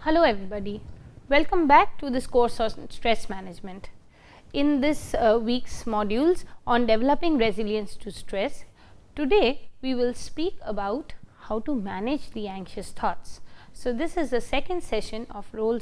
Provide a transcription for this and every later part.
Hello everybody, welcome back to this course on stress management. In this week's modules on developing resilience to stress, today we will speak about how to manage the anxious thoughts. So, this is the second session of role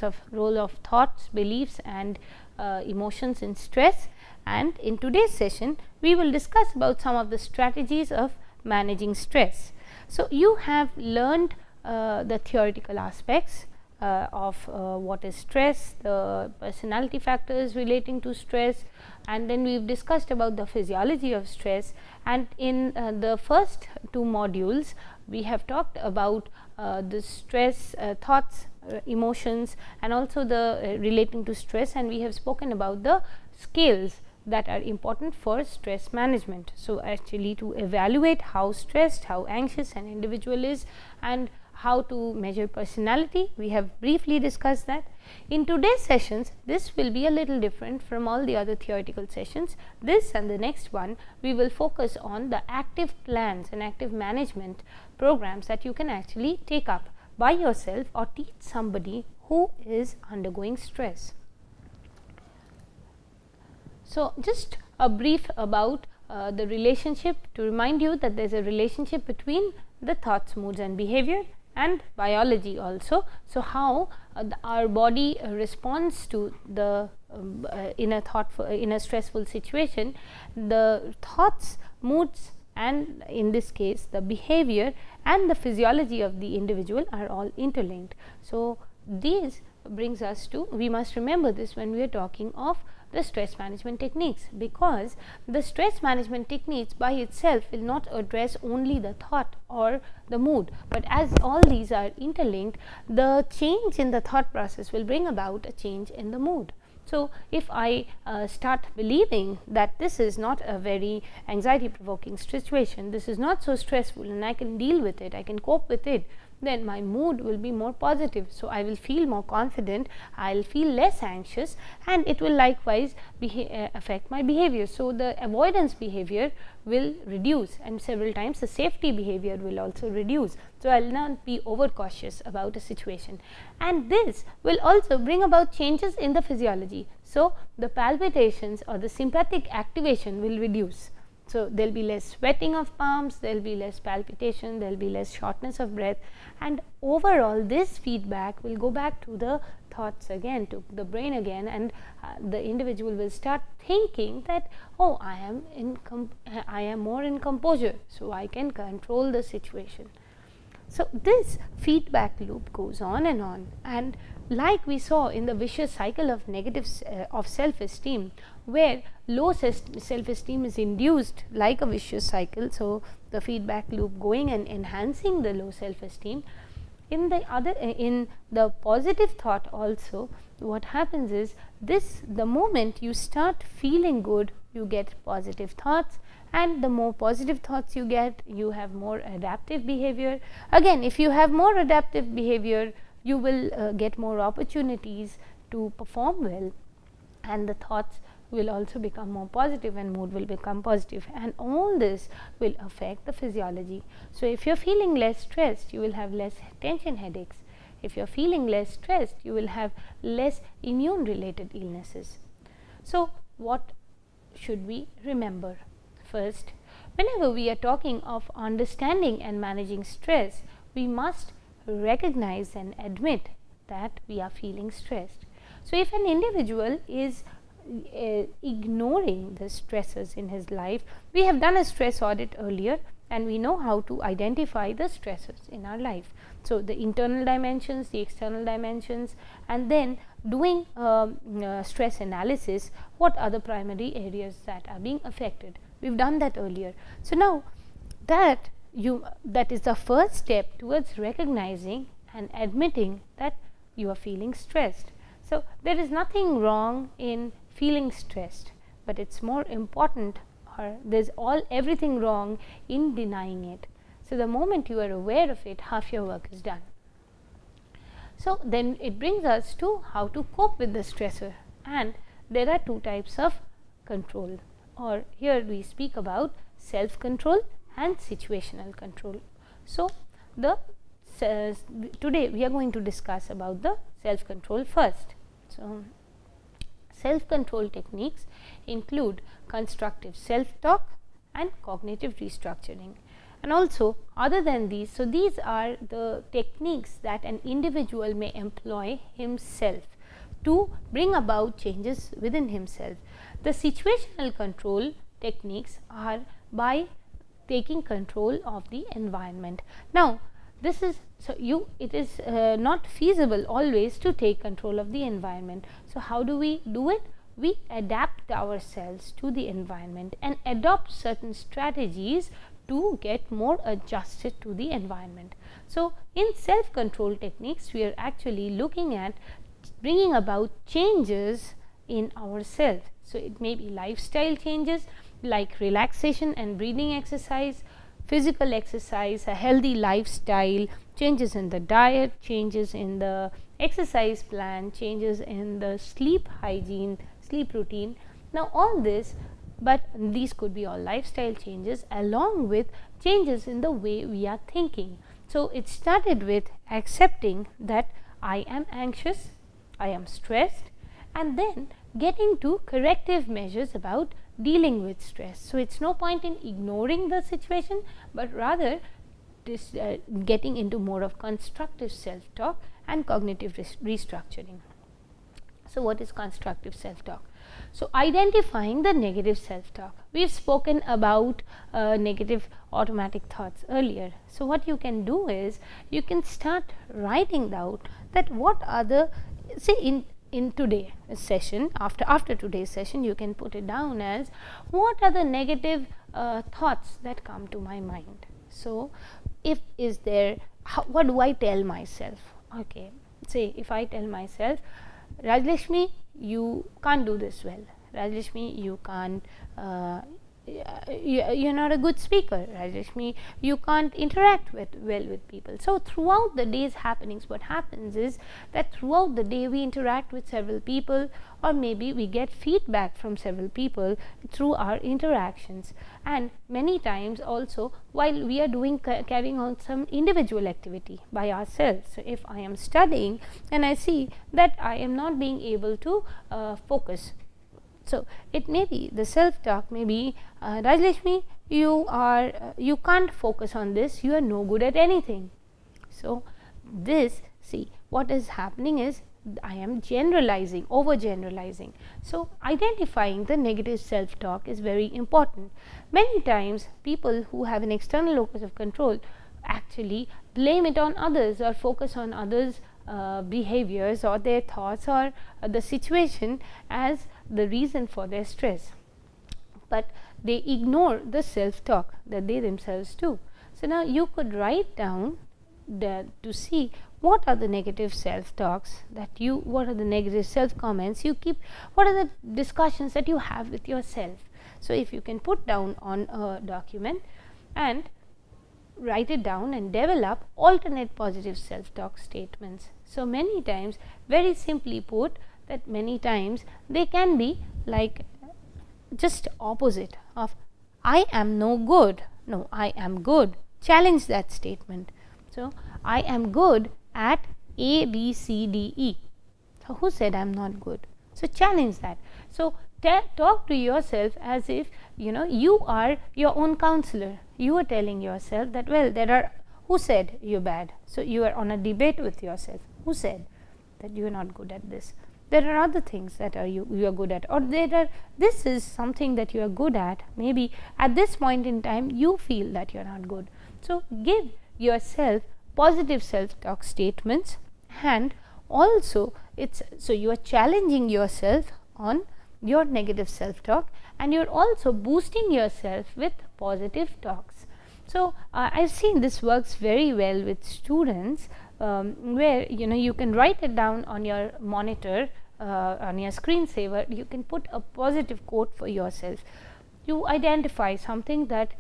of thoughts, beliefs and emotions in stress, and in today's session we will discuss about some of the strategies of managing stress. So, you have learned the theoretical aspects of what is stress, the personality factors relating to stress, and then we have discussed about the physiology of stress, and in the first two modules we have talked about the stress thoughts, emotions and also the relating to stress, and we have spoken about the scales that are important for stress management. So, actually to evaluate how stressed, how anxious an individual is and how to measure personality, we have briefly discussed that. In today's sessions, this will be a little different from all the other theoretical sessions. This and the next one, we will focus on the active plans and active management programs that you can actually take up by yourself or teach somebody who is undergoing stress. So, just a brief about the relationship, to remind you that there is a relationship between the thoughts, moods and behavior and biology also. So, how our body responds to the in a stressful situation, the thoughts, moods and in this case the behavior and the physiology of the individual are all interlinked. So, these brings us to, we must remember this when we are talking of the stress management techniques, because the stress management techniques by itself will not address only the thought or the mood, but as all these are interlinked, the change in the thought process will bring about a change in the mood. So, if I start believing that this is not a very anxiety provoking situation, this is not so stressful and I can deal with it, I can cope with it, then my mood will be more positive. So, I will feel more confident, I will feel less anxious and it will likewise affect my behavior. So, the avoidance behavior will reduce and several times the safety behavior will also reduce. So, I will not be over cautious about a situation, and this will also bring about changes in the physiology. So, the palpitations or the sympathetic activation will reduce. So, there will be less sweating of palms, there will be less palpitation, there will be less shortness of breath, and overall this feedback will go back to the thoughts again, to the brain again, and the individual will start thinking that, oh, I am more in composure, so I can control the situation. So, this feedback loop goes on, and like we saw in the vicious cycle of negative of self-esteem, where low self-esteem is induced like a vicious cycle. So, the feedback loop going and enhancing the low self-esteem. In the positive thought also, what happens is the moment you start feeling good, you get positive thoughts, and the more positive thoughts you get, you have more adaptive behavior. Again, if you have more adaptive behavior, you will get more opportunities to perform well, and the thoughts will also become more positive and mood will become positive, and all this will affect the physiology. So, if you are feeling less stressed, you will have less tension headaches. If you are feeling less stressed, you will have less immune related illnesses. So, what should we remember? First, whenever we are talking of understanding and managing stress, we must recognize and admit that we are feeling stressed. So, if an individual is ignoring the stresses in his life, we have done a stress audit earlier and we know how to identify the stresses in our life. So, the internal dimensions, the external dimensions, and then doing stress analysis, what are the primary areas that are being affected. We have done that earlier. So, now that is the first step towards recognizing and admitting that you are feeling stressed. So, there is nothing wrong in feeling stressed, but it is more important, or there is everything wrong in denying it. So, the moment you are aware of it, half your work is done. So, then it brings us to how to cope with the stressor, and there are two types of control, or here we speak about self control and situational control. So, today we are going to discuss about the self control first. So, self control techniques include constructive self talk and cognitive restructuring. And also other than these, so these are the techniques that an individual may employ himself to bring about changes within himself. The situational control techniques are by taking control of the environment. Now, this is it is not feasible always to take control of the environment. So, how do we do it? We adapt ourselves to the environment and adopt certain strategies to get more adjusted to the environment. So, in self control techniques, we are actually looking at bringing about changes in ourselves. So, it may be lifestyle changes like relaxation and breathing exercise, physical exercise, a healthy lifestyle, changes in the diet, changes in the exercise plan, changes in the sleep hygiene, sleep routine. Now, all this, but these could be all lifestyle changes along with changes in the way we are thinking. So, it started with accepting that I am anxious, I am stressed, and then getting to corrective measures about dealing with stress. So, it is no point in ignoring the situation, but rather getting into more of constructive self-talk and cognitive restructuring. So, what is constructive self-talk? So, identifying the negative self-talk. We have spoken about negative automatic thoughts earlier. So, what you can do is you can start writing down that what are the, say in today's session, after today's session, you can put it down as what are the negative thoughts that come to my mind. So, if is there, what do I tell myself? Okay, say if I tell myself, Rajlakshmi, you can't do this well. Rajlakshmi, you can't, you're not a good speaker. Rajlakshmi, you can't interact well with people. So, throughout the day's happenings, what happens is that throughout the day we interact with several people, or maybe we get feedback from several people through our interactions, and many times also while we are doing carrying on some individual activity by ourselves. So, if I am studying and I see that I am not being able to focus, so it may be the self-talk may be Rajlakshmi, you can't focus on this, you are no good at anything. So, this, see, what is happening is I am generalizing, over generalizing. So, identifying the negative self-talk is very important. Many times people who have an external locus of control actually blame it on others or focus on others behaviors or their thoughts or the situation as the reason for their stress, but they ignore the self-talk that they themselves do. So, now you could write down to see what are the negative self-talks that you, what are the negative self-comments you keep, what are the discussions that you have with yourself. So, if you can put down on a document and write it down and develop alternate positive self-talk statements. So, many times, very simply put, that many times they can be like just opposite of I am no good, no, I am good. Challenge that statement. So, I am good at A, B, C, D, E. So, who said I am not good? So, challenge that. So, talk to yourself as if you are your own counselor. You are telling yourself that, well, there are, who said you are bad? So, you are on a debate with yourself. Who said that you are not good at this? There are other things that you are good at, or this is something that you are good at. Maybe at this point in time you feel that you are not good. So, give yourself positive self-talk statements, and also so you are challenging yourself on your negative self-talk, and you are also boosting yourself with positive talks. So, I have seen this works very well with students, where you can write it down on your monitor, on your screensaver. You can put a positive quote for yourself. You identify something that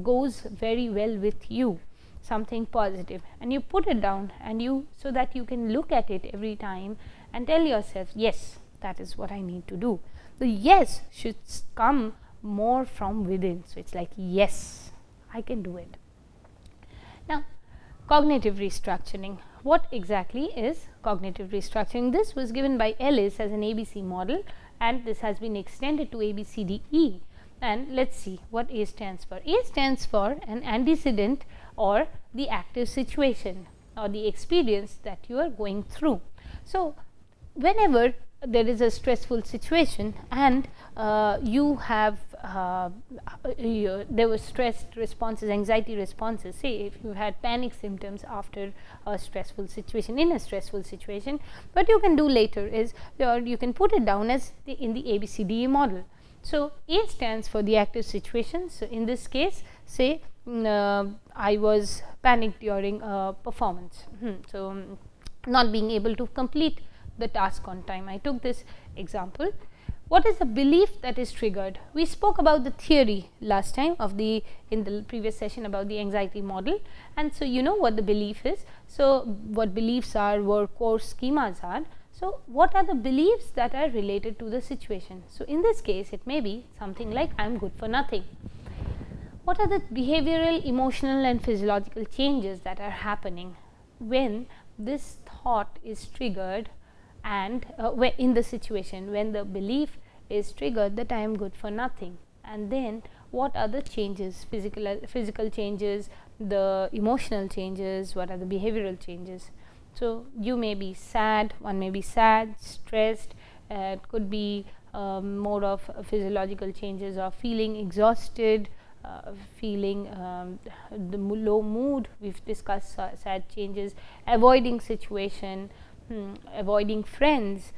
goes very well with you, something positive, and you put it down, and so that you can look at it every time and tell yourself, yes, that is what I need to do. The yes should come more from within. So, it is like, yes, I can do it. Now, cognitive restructuring. what exactly is cognitive restructuring? This was given by Ellis as an ABC model, and this has been extended to ABCDE. And let us see what A stands for. A stands for an antecedent or the active situation or the experience that you are going through. So, whenever there is a stressful situation and you have there were stressed responses, anxiety responses, say if you had panic symptoms after a stressful situation, in a stressful situation, what you can do later is you can put it down as in the ABCDE model. So, A stands for the active situation. So, in this case, say I was panicked during a performance. So, not being able to complete the task on time. I took this example. What is the belief that is triggered? We spoke about the theory last time of in the previous session about the anxiety model, and so you know what the belief is. So, what beliefs are, what core schemas are. So, what are the beliefs that are related to the situation? So, in this case it may be something like I am good for nothing. What are the behavioral, emotional and physiological changes that are happening when this thought is triggered and in the situation when the belief is triggered that I am good for nothing? And then what are the changes, physical changes, the emotional changes, what are the behavioral changes? So, you may be sad, one may be sad, stressed, it could be more of physiological changes of feeling exhausted, feeling the low mood, we have discussed sad changes, avoiding situation, avoiding friends,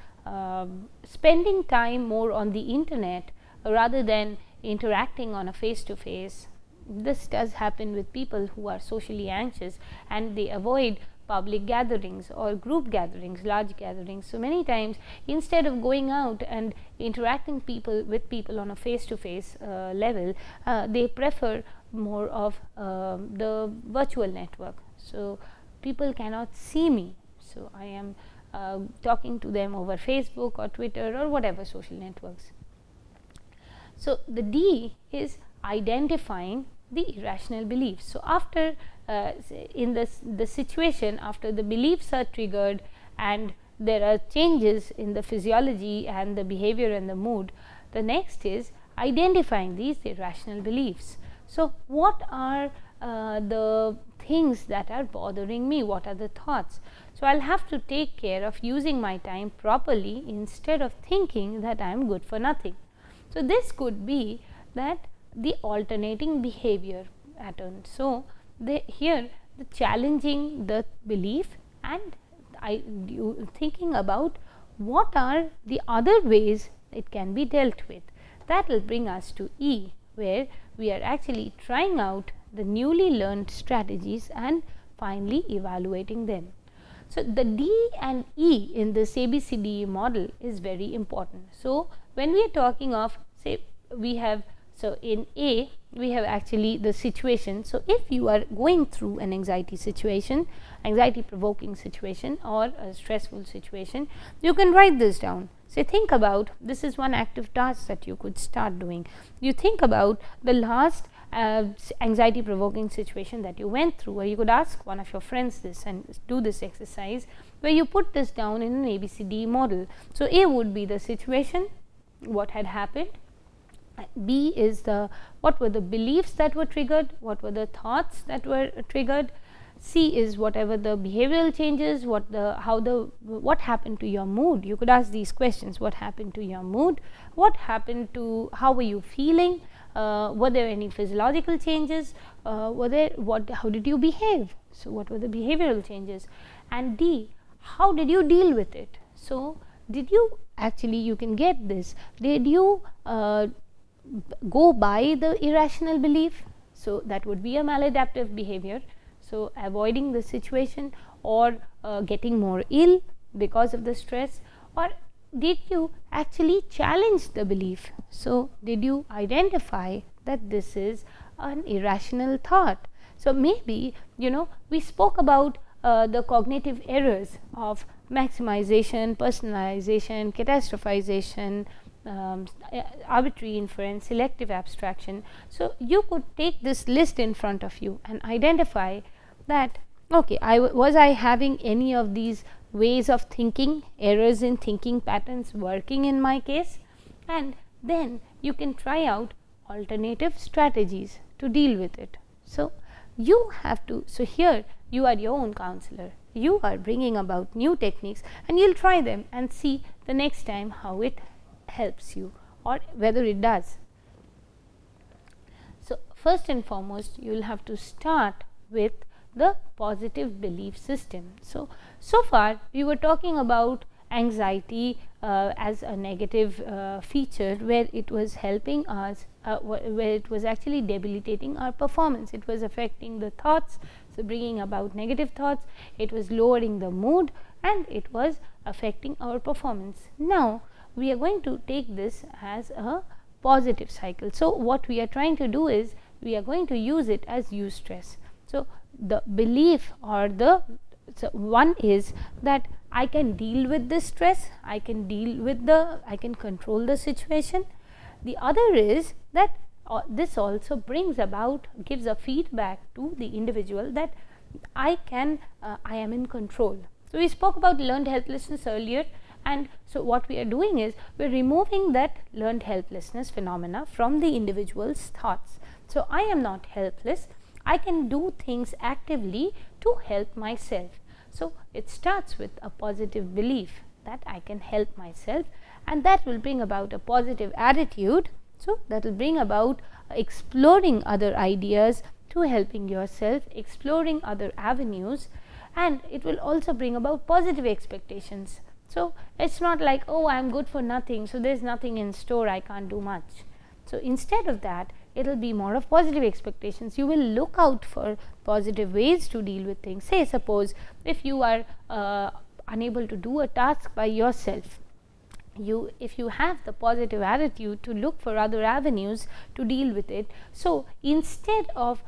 spending time more on the internet rather than interacting on a face to face. This does happen with people who are socially anxious and they avoid public gatherings or group gatherings, large gatherings. So, many times instead of going out and interacting with people on a face to face level, they prefer more of the virtual network. So, people cannot see me. So, I am talking to them over Facebook or Twitter or whatever social networks. So, the D is identifying the irrational beliefs. So, after in the situation, after the beliefs are triggered and there are changes in the physiology and the behavior and the mood, the next is identifying these irrational beliefs. So, what are the things that are bothering me? What are the thoughts? So, I will have to take care of using my time properly instead of thinking that I am good for nothing. So, this could be that the alternating behavior pattern. So, here the challenging the belief and thinking about what are the other ways it can be dealt with. That will bring us to E, where we are actually trying out the newly learned strategies and finally evaluating them. So, the D and E in this ABCDE model is very important. So, when we are talking of, say, we have, so in A we have actually the situation. So, if you are going through an anxiety situation, anxiety provoking situation or a stressful situation, you can write this down. Say, think about, this is one active task that you could start doing. You think about the last anxiety provoking situation that you went through, or you could ask one of your friends this and do this exercise where you put this down in an ABCD model. So, A would be the situation, what had happened. B is the what were the beliefs that were triggered, what were the thoughts that were triggered. C is whatever the behavioral changes, what happened to your mood. You could ask these questions: what happened to your mood, what happened to, how were you feeling, were there any physiological changes, how did you behave. So, what were the behavioral changes? And D, how did you deal with it? So, did you actually, you can get this, did you go by the irrational belief? So, that would be a maladaptive behavior. So, avoiding the situation or getting more ill because of the stress, or did you actually challenge the belief? So, did you identify that this is an irrational thought? So, maybe we spoke about the cognitive errors of maximization, personalization, catastrophization, arbitrary inference, selective abstraction. So, you could take this list in front of you and identify that okay, was I having any of these ways of thinking, errors in thinking patterns working in my case? And then you can try out alternative strategies to deal with it. So, you have to, so here you are your own counselor, you are bringing about new techniques and you will try them and see the next time how it helps you or whether it does. So, first and foremost you will have to start with the positive belief system. So far we were talking about anxiety as a negative feature where it was helping us, where it was actually debilitating our performance. It was affecting the thoughts, so bringing about negative thoughts, it was lowering the mood and it was affecting our performance. Now we are going to take this as a positive cycle. So what we are trying to do is we are going to use it as eustress. So the belief or the one is that I can deal with this stress, I can deal with I can control the situation. The other is that this also brings about, gives a feedback to the individual that I am in control. So we spoke about learned helplessness earlier, and so what we are doing is we are removing that learned helplessness phenomena from the individual's thoughts. So I am not helpless, I can do things actively to help myself. So it starts with a positive belief that I can help myself, and that will bring about a positive attitude. So that will bring about exploring other ideas to helping yourself, exploring other avenues, and it will also bring about positive expectations. So it's not like, oh, I am good for nothing, so there is nothing in store, I can't do much. So instead of that, it will be more of positive expectations. You will look out for positive ways to deal with things. Say suppose if you are unable to do a task by yourself, if you have the positive attitude to look for other avenues to deal with it, so instead of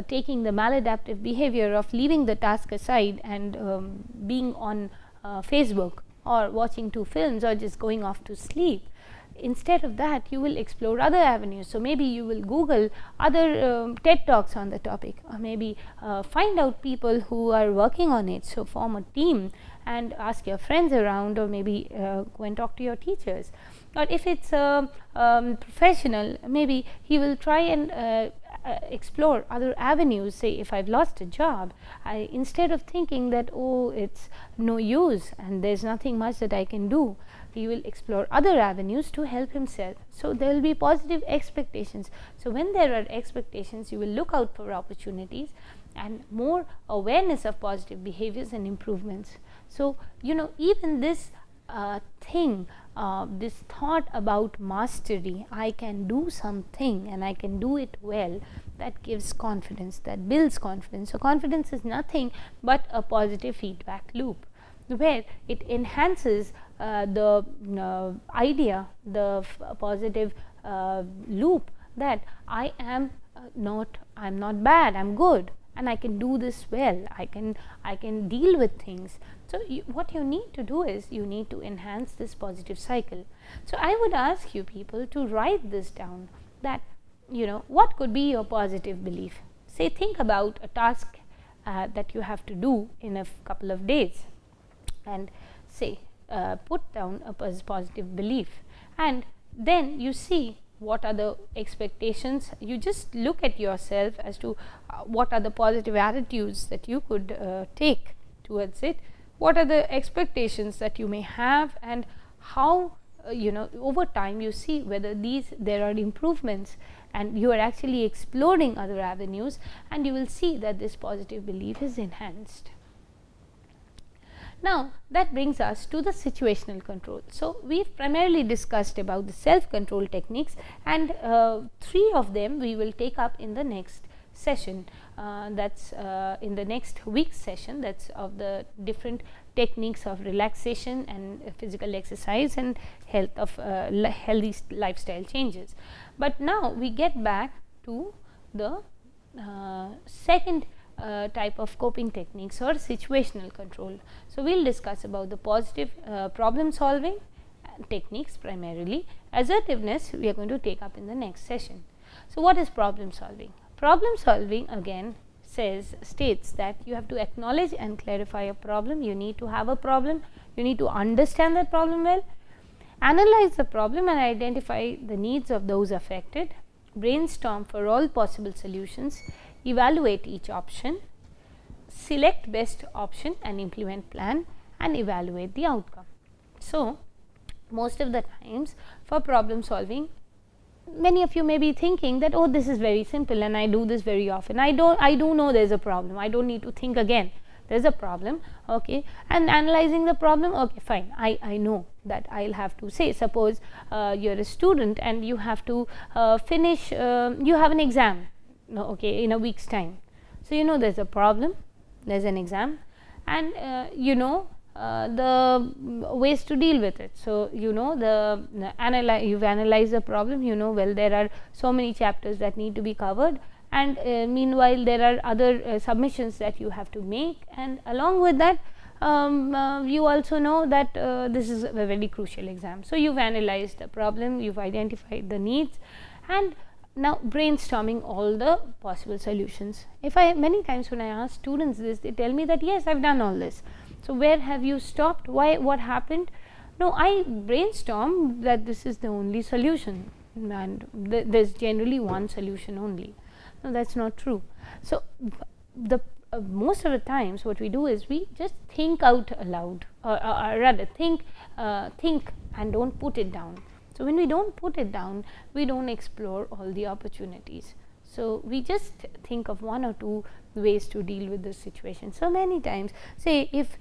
taking the maladaptive behavior of leaving the task aside and being on Facebook or watching 2 films or just going off to sleep, instead of that you will explore other avenues. So maybe you will Google other TED Talks on the topic, or maybe find out people who are working on it. So form a team and ask your friends around, or maybe go and talk to your teachers. Or if it's a professional, maybe he will try and explore other avenues. Say if I've lost a job, instead of thinking that, oh, it's no use and there's nothing much that I can do, he will explore other avenues to help himself. So there will be positive expectations. So when there are expectations, you will look out for opportunities and more awareness of positive behaviors and improvements. So even this thing, this thought about mastery, I can do something and I can do it well, that gives confidence, that builds confidence. So confidence is nothing but a positive feedback loop, where it enhances the idea, the positive loop that I am not bad, I am good and I can do this well, I can deal with things. So what you need to do is you need to enhance this positive cycle. So I would ask you people to write this down, that what could be your positive belief. Say think about a task that you have to do in a couple of days, and say put down a positive belief, and then you see what are the expectations. You just look at yourself as to what are the positive attitudes that you could take towards it, what are the expectations that you may have, and how over time you see whether there are improvements, and you are actually exploring other avenues, and you will see that this positive belief is enhanced. Now that brings us to the situational control. So we've primarily discussed about the self control techniques, and 3 of them we will take up in the next session, that's in the next week's session, that's of the different techniques of relaxation and physical exercise and healthy lifestyle changes. But now we get back to the second type of coping techniques, or situational control. So we will discuss about the positive problem solving techniques primarily. Assertiveness we are going to take up in the next session. So what is problem solving? Problem solving again states that you have to acknowledge and clarify a problem, you need to have a problem, you need to understand that problem well, analyze the problem and identify the needs of those affected, brainstorm for all possible solutions, evaluate each option, select best option and implement plan, and evaluate the outcome. So, most of the times for problem solving, many of you may be thinking that, oh, this is very simple and I do this very often. I do know there is a problem, I do not need to think again, there is a problem, okay, and analyzing the problem, okay, fine, I know that I will have to say, suppose you are a student and you have to finish, you have an exam, okay, in a week's time. So, you know there is a problem, there is an exam, and you know the ways to deal with it. So, you know you have analyzed the problem, you know, well, there are so many chapters that need to be covered, and meanwhile there are other submissions that you have to make, and along with that you also know that this is a very crucial exam. So, you have analyzed the problem, you have identified the needs, and now brainstorming all the possible solutions. If many times when I ask students this, they tell me that yes, I have done all this. So, where have you stopped? Why? What happened? No, I brainstormed that this is the only solution, and there is generally one solution only. No, that is not true. So, the most of the times what we do is we just think out aloud, or rather think and do not put it down. So, when we do not put it down, we do not explore all the opportunities. So, we just think of one or two ways to deal with this situation. So, many times, say if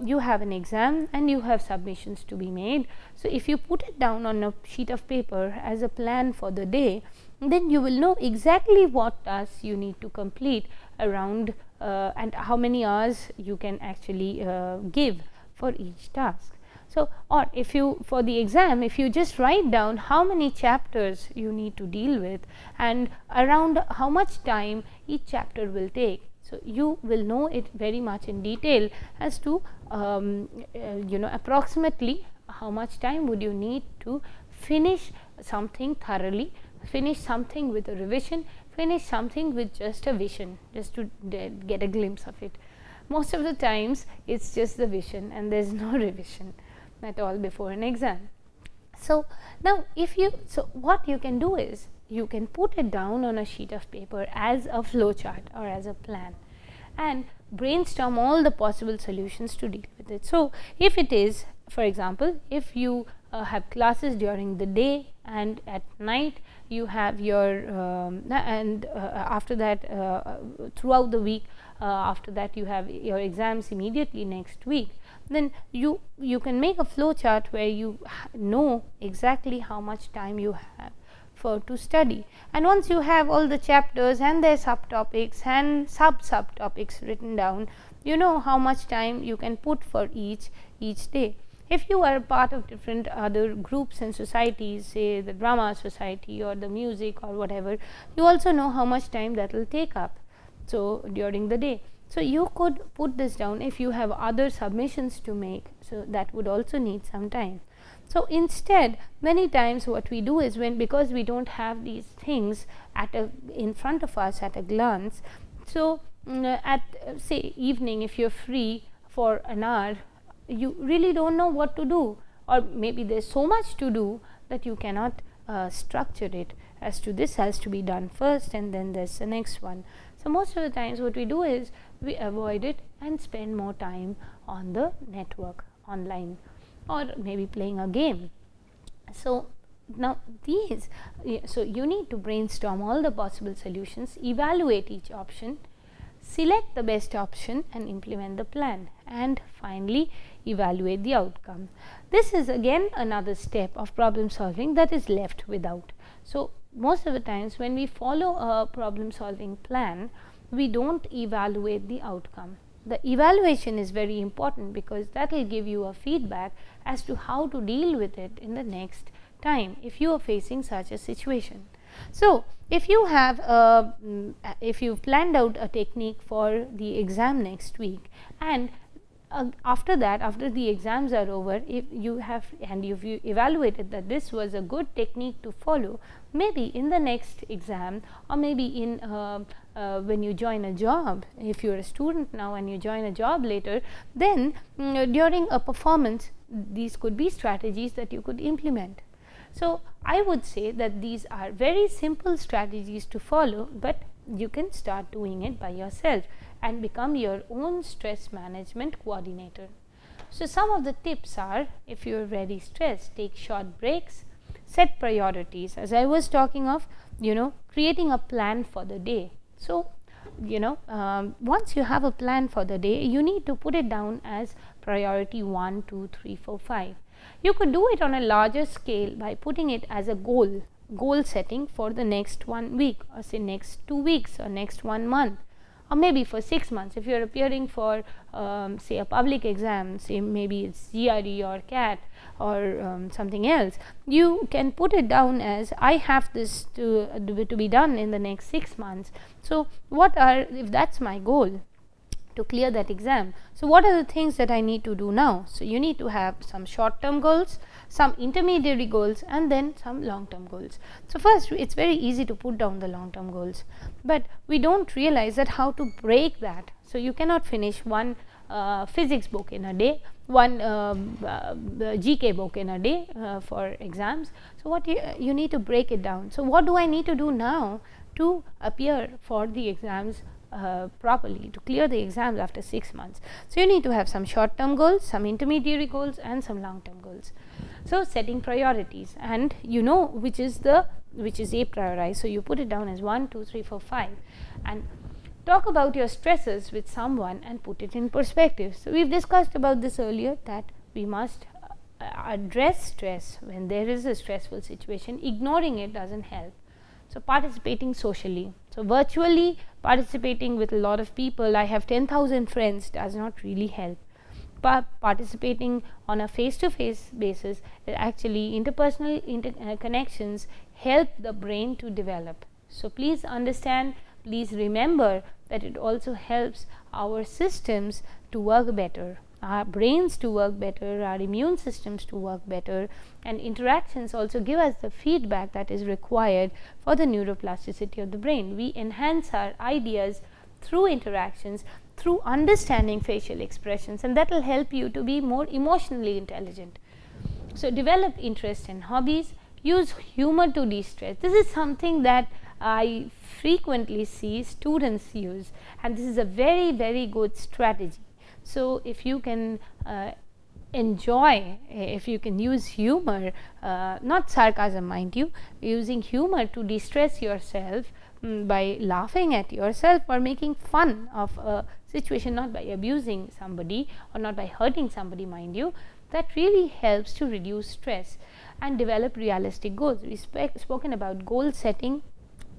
you have an exam and you have submissions to be made. So, if you put it down on a sheet of paper as a plan for the day, then you will know exactly what tasks you need to complete around and how many hours you can actually give for each task. So, or if you, for the exam, if you just write down how many chapters you need to deal with and around how much time each chapter will take. So, you will know it very much in detail as to you know, approximately how much time would you need to finish something thoroughly, finish something with a revision, finish something with just a vision, just to get a glimpse of it. Most of the times it is just the vision and there is no revision at all before an exam. So, now if you, so what you can do is you can put it down on a sheet of paper as a flow chart or as a plan and brainstorm all the possible solutions to deal with it. So, if it is, for example, if you have classes during the day and at night you have your after that throughout the week, after that you have your exams immediately next week, then you can make a flow chart where you know exactly how much time you have for to study, and once you have all the chapters and their subtopics and subtopics written down, you know how much time you can put for each day. If you are a part of different other groups and societies, say the drama society or the music or whatever, you also know how much time that will take up, so during the day. So, you could put this down if you have other submissions to make, so that would also need some time. So, instead many times what we do is, because we do not have these things in front of us at a glance, so at say evening, if you are free for an hour, you really do not know what to do, or maybe there is so much to do that you cannot structure it as to this has to be done first and then there is the next one. So, most of the times what we do is we avoid it and spend more time on the network online or maybe playing a game. So, now these, so you need to brainstorm all the possible solutions, evaluate each option, select the best option and implement the plan, and finally evaluate the outcome. This is again another step of problem solving that is left without. So, most of the times when we follow a problem solving plan, we do not evaluate the outcome. The evaluation is very important because that will give you a feedback as to how to deal with it in the next time if you are facing such a situation. So, if you have if you planned out a technique for the exam next week and after that, after the exams are over, if you have and if you evaluated that this was a good technique to follow, maybe in the next exam, or maybe in when you join a job, if you are a student now and you join a job later, then during a performance, these could be strategies that you could implement. So, I would say that these are very simple strategies to follow, but you can start doing it by yourself and become your own stress management coordinator. So, some of the tips are, if you are very stressed, take short breaks, set priorities, as I was talking of, creating a plan for the day. So, once you have a plan for the day, you need to put it down as priority 1, 2, 3, 4, 5. You could do it on a larger scale by putting it as a goal setting for the next 1 week, or say next 2 weeks, or next 1 month, or maybe for 6 months. If you are appearing for say a public exam, say maybe it's GRE or CAT or something else, you can put it down as, I have this to be done in the next 6 months. So, if that's my goal to clear that exam, so what are the things that I need to do now? So, you need to have some short term goals, some intermediary goals, and then some long term goals. So, first, it's very easy to put down the long term goals, but we don't realize that how to break that. So, you cannot finish one physics book in a day, one GK book in a day for exams. So, what you need to break it down. So, what do I need to do now to appear for the exams properly, to clear the exams after 6 months? So, you need to have some short term goals, some intermediary goals, and some long term goals. So, setting priorities, and which is a prioritized. So, you put it down as 1, 2, 3, 4, 5, and talk about your stresses with someone and put it in perspective. So, we have discussed about this earlier, that we must address stress when there is a stressful situation. Ignoring it does not help. So, participating socially. So, virtually participating with a lot of people, I have 10,000 friends, does not really help. But participating on a face to face basis, actually interpersonal connections help the brain to develop. So, please understand, please remember that it also helps our systems to work better, our brains to work better, our immune systems to work better, and interactions also give us the feedback that is required for the neuroplasticity of the brain. We enhance our ideas through interactions, through understanding facial expressions, and that will help you to be more emotionally intelligent. So, develop interest in hobbies, use humor to de-stress. This is something that I frequently see students use, and this is a very, very good strategy. So, if you can if you can use humor, not sarcasm mind you, using humor to de-stress yourself by laughing at yourself or making fun of a situation, not by abusing somebody or not by hurting somebody mind you, that really helps to reduce stress. And develop realistic goals. We spoken about goal setting,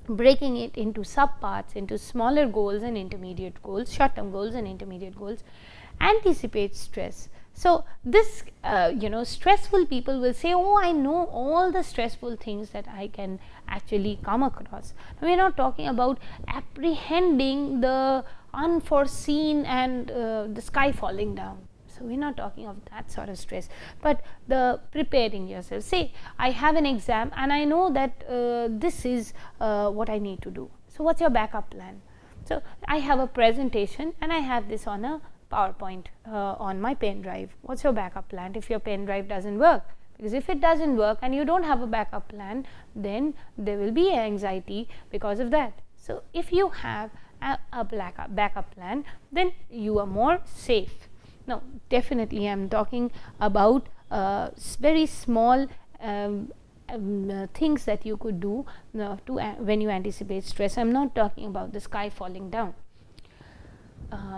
breaking it into sub parts, into smaller goals and intermediate goals, short term goals and intermediate goals. Anticipate stress. So, this stressful people will say, oh, I know all the stressful things that I can actually come across. Now, we are not talking about apprehending the unforeseen and the sky falling down. So, we are not talking of that sort of stress, but the preparing yourself. Say, I have an exam and I know that this is what I need to do. So, what is your backup plan? So, I have a presentation and I have this on a PowerPoint on my pen drive. What is your backup plan if your pen drive does not work? Because if it does not work and you do not have a backup plan, then there will be anxiety because of that. So, if you have a backup plan, then you are more safe. Now, definitely I am talking about very small things that you could do when you anticipate stress. I am not talking about the sky falling down.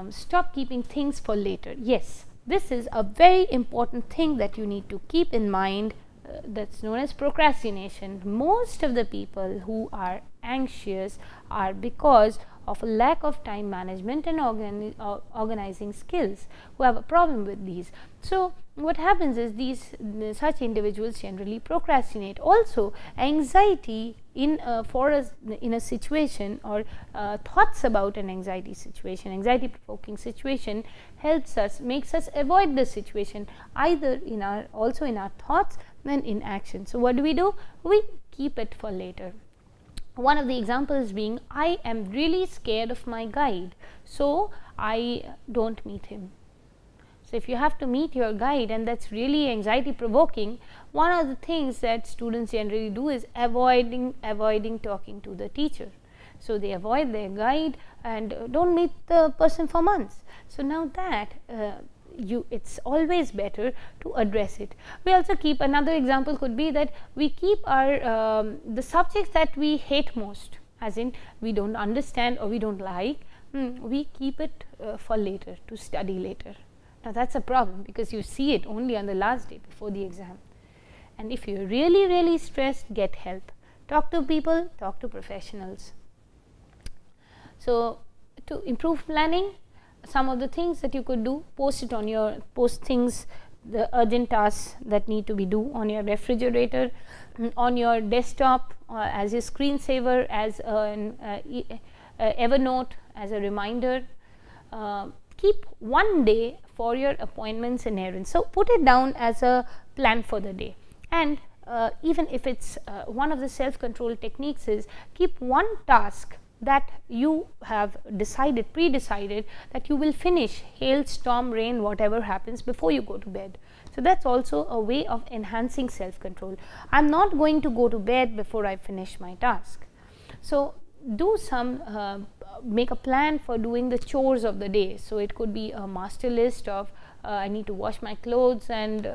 Stop keeping things for later. Yes, this is a very important thing that you need to keep in mind, that's known as procrastination. Most of the people who are anxious are because of a lack of time management and organizing skills, who have a problem with these. So, what happens is such individuals generally procrastinate. Also, anxiety in a situation, or thoughts about an anxiety situation, anxiety provoking situation, makes us avoid the situation, either in our thoughts than in action. So, what do? We keep it for later. One of the examples being, I am really scared of my guide, so I don't meet him. So, if you have to meet your guide and that is really anxiety provoking, one of the things that students generally do is avoiding talking to the teacher. So, they avoid their guide and don't meet the person for months. So, now that it's always better to address it. We also keep, another example could be that we keep our the subjects that we hate most, as in we don't understand or we don't like, we keep it for later, to study later. Now, that is a problem, because you see it only on the last day before the exam. And if you are really stressed, get help. Talk to people, talk to professionals. So, to improve planning, some of the things that you could do: post things, the urgent tasks that need to be due on your refrigerator, on your desktop, as your screensaver, as an Evernote, as a reminder. Keep one day for your appointments and errands. So, put it down as a plan for the day, and even if it's one of the self-control techniques is, keep one task that you have pre-decided that you will finish, hail, storm, rain, whatever happens, before you go to bed. So, that is also a way of enhancing self-control. I am not going to go to bed before I finish my task. So, do some make a plan for doing the chores of the day. So, it could be a master list of I need to wash my clothes and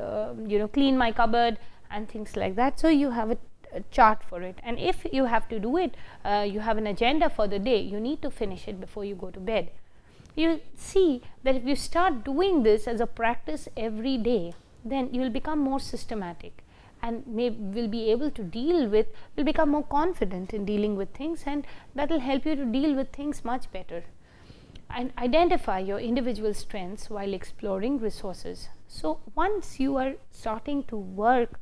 clean my cupboard and things like that. So, you have a chart for it, and if you have to do it, you have an agenda for the day, you need to finish it before you go to bed. You see that if you start doing this as a practice every day, then you will become more systematic and will be able to will become more confident in dealing with things, and that will help you to deal with things much better. And identify your individual strengths while exploring resources. So, once you are starting to work,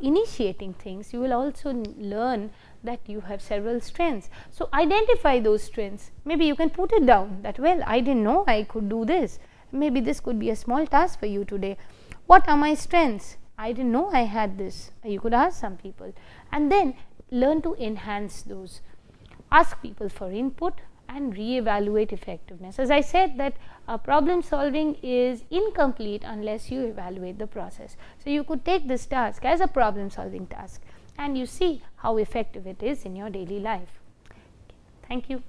initiating things, you will also learn that you have several strengths. So, identify those strengths. Maybe you can put it down that, well, I didn't know I could do this. Maybe this could be a small task for you today. What are my strengths? I didn't know I had this. You could ask some people, and then learn to enhance those. Ask people for input and re-evaluate effectiveness. As I said, that problem solving is incomplete unless you evaluate the process. So, you could take this task as a problem solving task, and you see how effective it is in your daily life. Thank you.